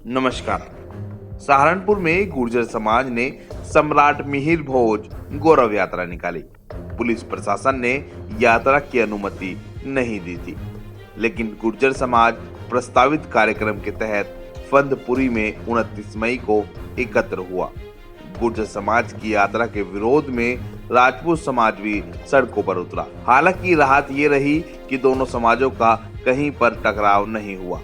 नमस्कार। सहारनपुर में गुर्जर समाज ने सम्राट मिहिर भोज गौरव यात्रा निकाली। पुलिस प्रशासन ने यात्रा की अनुमति नहीं दी थी, लेकिन गुर्जर समाज प्रस्तावित कार्यक्रम के तहत फंदपुरी में 29 मई को एकत्र हुआ। गुर्जर समाज की यात्रा के विरोध में राजपूत समाज भी सड़कों पर उतरा। हालांकि राहत ये रही कि दोनों समाजों का कहीं पर टकराव नहीं हुआ।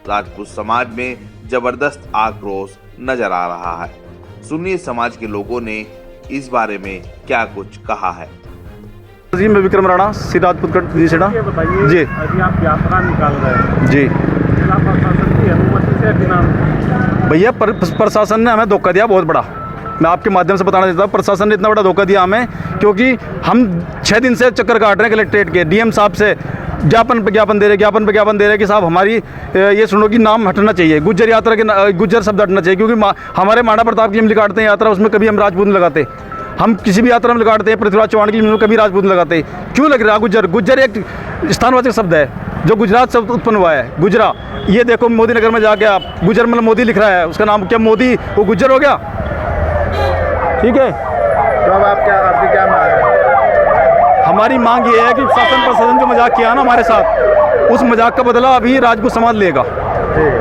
राजपूत समाज में जबरदस्त आक्रोश नजर आ रहा है। सुनिए समाज के लोगों ने इस बारे में क्या कुछ कहा है। जी, मैं विक्रम राणा, श्री राजपूत जी। अभी आप यात्रा निकाल रहे हैं जी, जिला प्रशासन की अनुमति से बिना? भैया प्रशासन ने हमें धोखा दिया बहुत बड़ा। मैं आपके माध्यम से बताना चाहता हूँ, प्रशासन ने इतना बड़ा धोखा दिया हमें, क्योंकि हम 6 दिन से चक्कर काट रहे हैं कलेक्ट्रेट के। डीएम साहब से ज्ञापन पे ज्ञापन दे रहे कि साहब हमारी ये सुनो कि नाम हटना चाहिए, गुज्जर यात्रा के गुज्जर शब्द हटना चाहिए, क्योंकि हमारे माड़ा प्रताप की हम लिखाते हैं यात्रा, उसमें कभी हम राजपूत नहीं लगाते। हम किसी भी यात्रा में लगाते हैं, पृथ्वीराज चौहान की कभी राजपूत नहीं लगाते। क्यों लग रहा? गुज्जर एक स्थानवाचक शब्द है जो गुजरात से उत्पन्न हुआ है। गुजरा, ये देखो मोदी नगर में जाके आप गुजर मतलब मोदी लिख रहा है, उसका नाम क्या मोदी, वो गुज्जर हो गया। ठीक है, तो अब आपकी क्या मांग है? हमारी मांग ये है कि शासन प्रशासन जो मजाक किया ना हमारे साथ, उस मजाक का बदला अभी राजपूत समाज लेगा।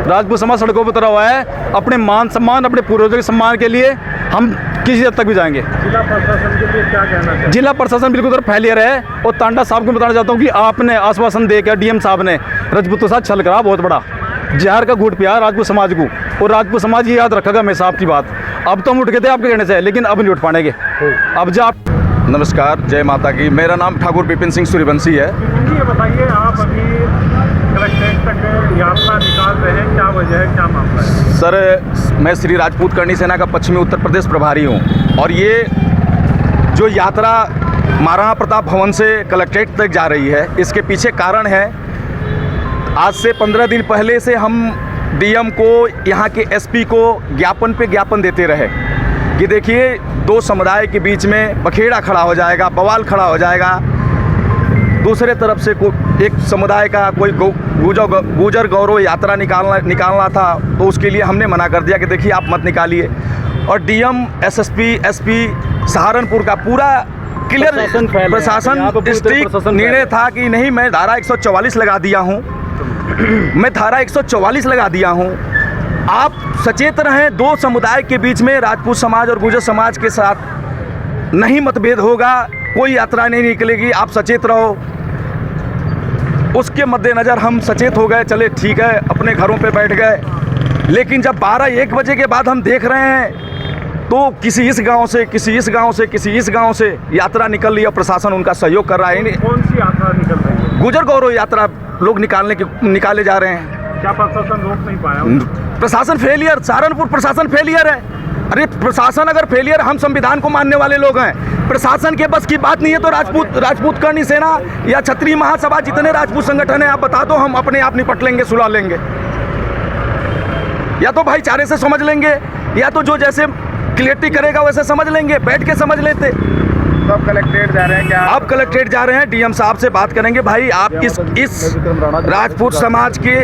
राजपूत समाज सड़कों पर उतरा हुआ है। अपने मान सम्मान, अपने पूर्वजों के सम्मान के लिए हम किसी हद तक भी जाएंगे। जिला प्रशासन के लिए क्या कहना चाहिए? जिला प्रशासन बिल्कुल उधर फेलियर है। और तांडा साहब को बताना चाहता हूँ कि आपने आश्वासन देकर डीएम साहब ने राजपूतों के साथ छल करा बहुत बड़ा, जहर का घूट पिया राजपूत समाज को, और राजपूत समाज ये याद रखेगा हमेशा आपकी बात। अब तो हम उठ गए थे आपके कहने से, लेकिन अब नहीं उठ पाएंगे। अब जो आप नमस्कार, जय माता की। मेरा नाम ठाकुर विपिन सिंह सूर्यवंशी है। ये बताइए, आप अभी कलेक्ट्रेट तक यात्रा निकाल रहे हैं, क्या वजह है, क्या मामला है? सर, मैं श्री राजपूत करणी सेना का पश्चिमी उत्तर प्रदेश प्रभारी हूँ, और ये जो यात्रा महाराणा प्रताप भवन से कलेक्ट्रेट तक जा रही है, इसके पीछे कारण है, आज से 15 दिन पहले से हम डीएम को, यहाँ के एसपी को ज्ञापन पे ज्ञापन देते रहे कि देखिए, दो समुदाय के बीच में बखेड़ा खड़ा हो जाएगा, बवाल खड़ा हो जाएगा। दूसरे तरफ से एक समुदाय का कोई गुजर गौरव यात्रा निकालना था, तो उसके लिए हमने मना कर दिया कि देखिए आप मत निकालिए। और डीएम, एसएसपी, एसपी सहारनपुर का पूरा क्लियर प्रशासन स्ट्रिक्ट निर्णय था कि नहीं, मैं धारा 144 लगा दिया हूँ, मैं धारा 144 लगा दिया हूँ। आप सचेत रहें, दो समुदाय के बीच में राजपूत समाज और गुर्जर समाज के साथ नहीं मतभेद होगा, कोई यात्रा नहीं निकलेगी, आप सचेत रहो। उसके मद्देनज़र हम सचेत हो गए, चले ठीक है, अपने घरों पे बैठ गए। लेकिन जब 12-1 बजे के बाद हम देख रहे हैं तो किसी इस गांव से, किसी इस गांव से, किसी इस गांव से यात्रा निकल रही है, प्रशासन उनका सहयोग कर रहा है। कौन सी यात्रा निकल रही है? गुजर गौरव यात्रा लोग निकाले जा रहे हैं। क्या प्रशासन रोक नहीं पाया? प्रशासन फेलियर, सहारनपुर प्रशासन फेलियर है। अरे प्रशासन अगर फेलियर, हम संविधान को मानने वाले लोग हैं, प्रशासन के बस की बात नहीं है, तो राजपूत करणी सेना या क्षत्रिय महासभा, जितने राजपूत संगठन है, आप बता दो, हम अपने आप निपट लेंगे, सुलह लेंगे। या तो भाईचारे से समझ लेंगे, या तो जो जैसे क्लियरिटी करेगा वैसे समझ लेंगे, बैठ के समझ लेते। तो आप कलेक्ट्रेट जा रहे हैं क्या? आप कलेक्ट्रेट जा रहे हैं, डीएम साहब से बात करेंगे। भाई, आप इस राजपूत समाज के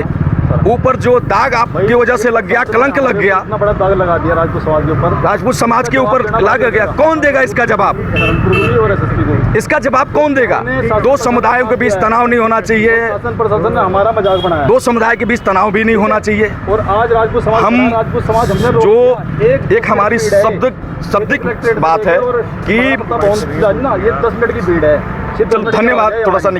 ऊपर जो दाग आपकी वजह से लग गया, कलंक लग गया, इतना बड़ा दाग लगा दिया राजपूत समाज के ऊपर, राजपूत समाज के ऊपर लग गया, कौन देगा इसका जवाब? इसका जवाब कौन देगा? दो समुदायों के बीच तनाव नहीं होना चाहिए, प्रशासन ने हमारा मजाक बनाया। दो समुदाय के बीच तनाव भी नहीं होना चाहिए। और आज राजपूत समाज हमने जो एक हमारी शब्दिक बात है कि ये 10 मिनट की भीड़ है। धन्यवाद। थोड़ा सा